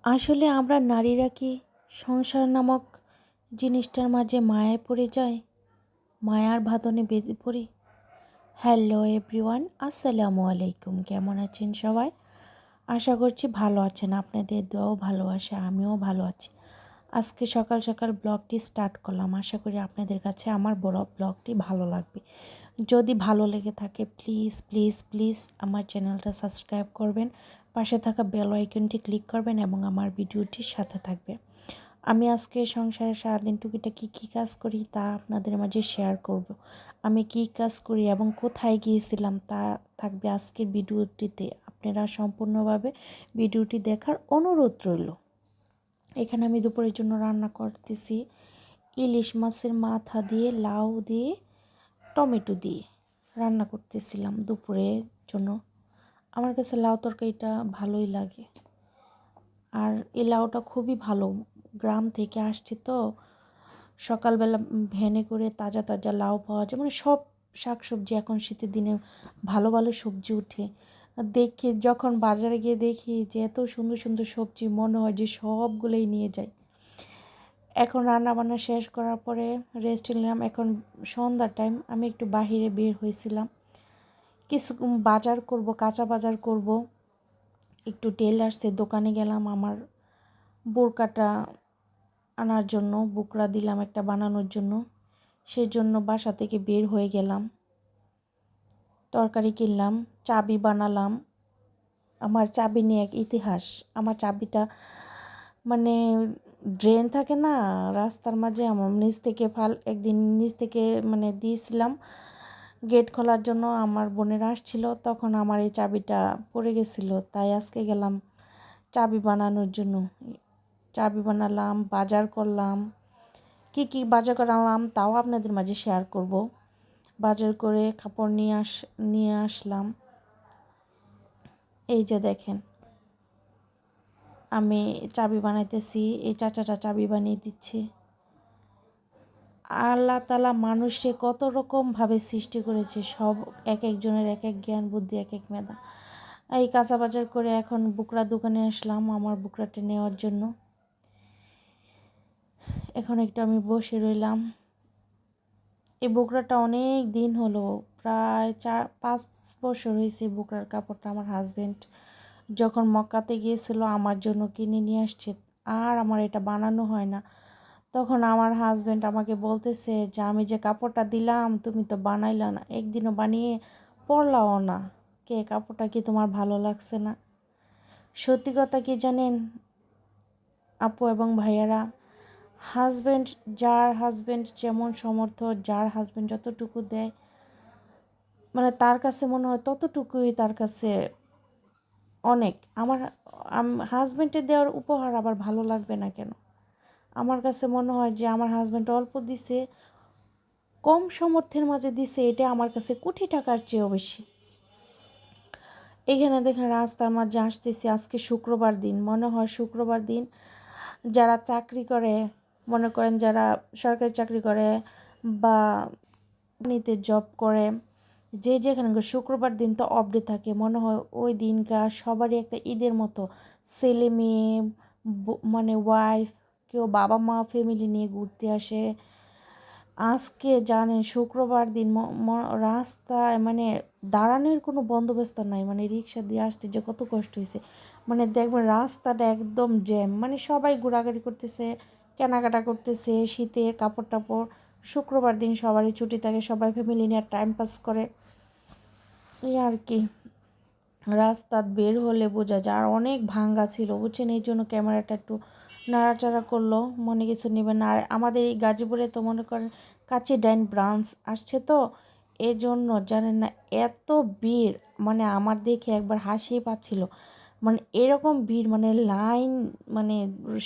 আসলে আমরা নারীরা কি সংসার নামক জিনিসটার মাঝে মায়ায় পড়ে যাই, মায়ার বাঁধনে বেঁধে পড়ি। হ্যালো এভরিওয়ান, আসসালামু আলাইকুম। কেমন আছেন সবাই? আশা করছি ভালো আছেন। আপনাদের দোয়াও ভালোবাসা, আমিও ভালো আছি। আজকে সকাল সকাল ব্লগটি স্টার্ট করলাম। আশা করি আপনাদের কাছে আমার বড় ব্লগটি ভালো লাগবে। যদি ভালো লেগে থাকে প্লিজ প্লিজ প্লিজ আমার চ্যানেলটা সাবস্ক্রাইব করবেন, পাশে থাকা বেল আইকনটি ক্লিক করবেন এবং আমার ভিডিওটির সাথে থাকবে। আমি আজকে সংসারে সারাদিন টুকিটাকি কী কাজ করি তা আপনাদের মাঝে শেয়ার করব। আমি কী কাজ করি এবং কোথায় গিয়েছিলাম তা থাকবে আজকের ভিডিওটিতে। আপনারা সম্পূর্ণভাবে ভিডিওটি দেখার অনুরোধ রইল। এখানে আমি দুপুরের জন্য রান্না করতেছি ইলিশ মাছের মাথা দিয়ে, লাউ দিয়ে, টমেটো দিয়ে রান্না করতেছিলাম দুপুরের জন্য। আমার কাছে লাউ তরকারিটা ভালোই লাগে, আর এই লাউটা খুবই ভালো। গ্রাম থেকে আসছে তো, সকালবেলা ভ্যানে করে তাজা তাজা লাউ পাওয়া যায়। মানে সব শাকসবজি এখন শীতের দিনে ভালো ভালো সবজি উঠে। দেখি যখন বাজারে গিয়ে দেখি যে এত সুন্দর সুন্দর সবজি, মনে হয় যে সবগুলোই নিয়ে যাই। এখন রান্না বান্না শেষ করার পরে রেস্ট নিলাম। এখন সন্ধ্যার টাইম, আমি একটু বাহিরে বের হয়েছিলাম, কিছু বাজার করব, কাঁচা বাজার করব। একটু টেলার্সের দোকানে গেলাম আমার বোরকাটা আনার জন্য, বুকরা দিলাম একটা বানানোর জন্য। সেই জন্য বাসা থেকে বের হয়ে গেলাম, তরকারি কিনলাম, চাবি বানালাম। আমার চাবি নিয়ে এক ইতিহাস। আমার চাবিটা মানে ড্রেন থাকে না রাস্তার মাঝে, আমার একদিন নিচ থেকে মানে দিয়েছিলাম গেট খোলার জন্য। আমার বোনেরা আসছিল, তখন আমার এই চাবিটা পড়ে গেছিলো, তাই আজকে গেলাম চাবি বানানোর জন্য। চাবি বানালাম, বাজার করলাম। কি কি বাজার করালাম তাও আপনাদের মাঝে শেয়ার করব। বাজার করে কাপড় নিয়ে আসলাম। এই যে দেখেন, আমি চাবি বানাইতেছি, এই চাচাটা চাবি বানিয়ে দিচ্ছে। আল্লাহ তাআলা মানুষকে কত রকমভাবে সৃষ্টি করেছে, সব এক একজনের এক এক জ্ঞান বুদ্ধি, এক এক মেধা। এই কাঁচা বাজার করে এখন বুকরা দোকানে আসলাম আমার বুকরাটা নেওয়ার জন্য। এখন একটু আমি বসে রইলাম। এই বুকরাটা অনেক দিন হলো, প্রায় 4-5 বছর হয়েছে। বুকরার কাপড়টা আমার হাজব্যান্ড যখন মক্কাতে গিয়েছিল আমার জন্য কিনে নিয়ে আসছে, আর আমার এটা বানানো হয় না। তখন আমার হাজব্যান্ড আমাকে বলতেছে যে আমি যে কাপড়টা দিলাম তুমি তো বানাইলা না, একদিনও বানিয়ে পরলাও না, কে কাপড়টা কি তোমার ভালো লাগছে না? সত্যি কথা কি জানেন আপু এবং ভাইয়ারা, যার হাজব্যান্ড যেমন সমর্থ, যার হাজব্যান্ড যতটুকু দেয়, মানে তার কাছে মনে হয় ততটুকুই তার কাছে অনেক। আমার হাজব্যান্ডের দেওয়ার উপহার আবার ভালো লাগবে না কেন? আমার কাছে মনে হয় যে আমার হাজব্যান্ড অল্প দিছে, কম সামর্থ্যের মাঝে দিছে, এটা আমার কাছে কোটি টাকার চেয়েও বেশি। এখানে দেখেন রাস্তার মাঝে আসতেছি, আজকে শুক্রবার দিন, মনে হয় শুক্রবার দিন যারা চাকরি করে, মনে করেন যারা সরকারি চাকরি করে বা কোম্পানিতে জব করে, যে যেখানে শুক্রবার দিন তো অফ ডে থাকে, মনে হয় ওই দিনকার সবারই একটা ঈদের মতো। ছেলে মেয়ে, মানে ওয়াইফ, কেউ বাবা মা ফ্যামিলি নিয়ে ঘুরতে আসে। আজকে জানেন শুক্রবার দিন রাস্তায় মানে দাঁড়ানোর কোনো বন্দোবস্ত নাই। মানে রিক্সা দিয়ে আসতে যে কত কষ্ট হয়েছে। মানে দেখবেন রাস্তাটা একদম জ্যাম, মানে সবাই ঘোরাঘুরি করতেছে, কেনাকাটা করতেছে, শীতের কাপড় টাপড়। শুক্রবার দিন সবারই ছুটি থাকে, সবাই ফ্যামিলি নিয়ে টাইম পাস করে, এই আর কি। রাস্তা বের হলে বোঝা যায়। আর অনেক ভাঙ্গা ছিল বুঝছেন, এই জন্য ক্যামেরাটা একটু নাড়াচাড়া করলো, মনে কিছু নেবেন না। আর আমাদের এই গাজীপুরে তো মনে করেন কাছে ডাইন ব্রাঞ্চ আসছে, তো এই জন্য জানেন না এত ভিড়, মানে আমার দেখে একবার হাসি পাচ্ছিল। মানে এরকম ভিড়, মানে লাইন, মানে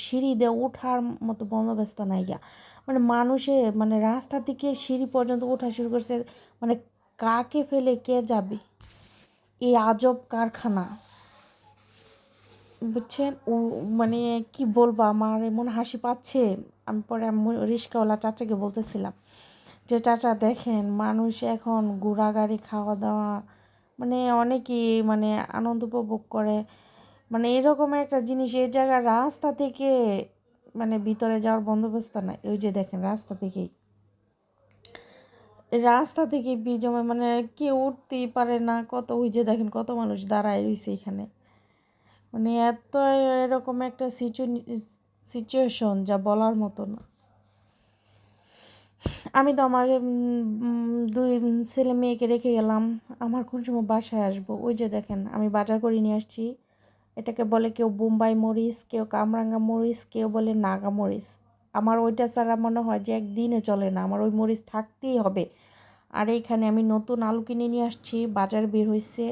সিঁড়ি দিয়ে ওঠার মতো বন্দোবস্ত নাই গা। মানে মানুষের মানে রাস্তা থেকে সিঁড়ি পর্যন্ত ওঠা শুরু করছে, মানে কাকে ফেলে কে যাবে, এই আজব কারখানা, বুঝছেন। ও মানে কি বলবো, আমার এমন হাসি পাচ্ছে। আমি পরে রিক্সাওয়ালা চাচাকে বলতেছিলাম যে চাচা দেখেন মানুষ এখন ঘোড়া গাড়ি খাওয়া দাওয়া মানে অনেকই মানে আনন্দ উপভোগ করে, মানে এরকম একটা জিনিস, এই জায়গার রাস্তা থেকে মানে ভিতরে যাওয়ার বন্দোবস্ত নাই। ওই যে দেখেন রাস্তা থেকে জমে, মানে কেউ উঠতেই পারে না। কত ওই যে দেখেন কত মানুষ দাঁড়ায় রয়েছে এখানে। মানে এত এরকম একটা সিচুয়েশন যা বলার মতো না। আমি তো আমার দুই ছেলে মেয়েকে রেখে গেলাম। আমার কোন সময় বাসায় আসবো? ওই যে দেখেন আমি বাজার করে নিয়ে আসছি। এটাকে বলে কেউ বোম্বাই মরিচ, কেউ কামরাঙ্গা মরিচ, কেউ বলে নাগা মরিচ। আমার ওইটা ছাড়া মনে হয় যে একদিনে চলে না, আমার ওই মরিচ থাকতেই হবে। আর এইখানে আমি নতুন আলু কিনে নিয়ে আসছি, বাজার বের হয়েছে।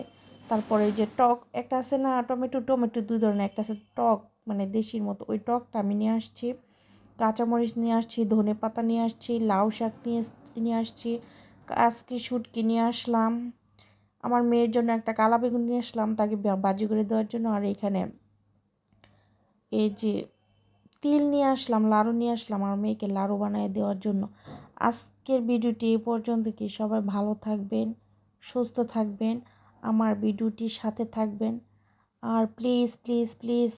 তারপরে যে টক একটা আছে না, টমেটো টমেটো দুই ধরনের, একটা আছে টক মানে দেশির মতো, ওই টকটা আমি নিয়ে আসছি। কাঁচামরিচ নিয়ে আসছি, ধনে পাতা নিয়ে আসছি, লাউ শাক নিয়ে আসছি, আজকে শুটকি নিয়ে আসলাম। আমার মেয়ের জন্য একটা কালা বেগুন নিয়ে আসলাম, তাকে ভাজি করে দেওয়ার জন্য। আর এইখানে এই যে তিল নিয়ে আসলাম, লাড়ু নিয়ে আসলাম আমার মেয়েকে লাড়ু বানিয়ে দেওয়ার জন্য। আজকের ভিডিওটি এই পর্যন্ত। কি সবাই ভালো থাকবেন, সুস্থ থাকবেন, আমার ভিডিওটির সাথে থাকবেন। আর প্লিজ প্লিজ প্লিজ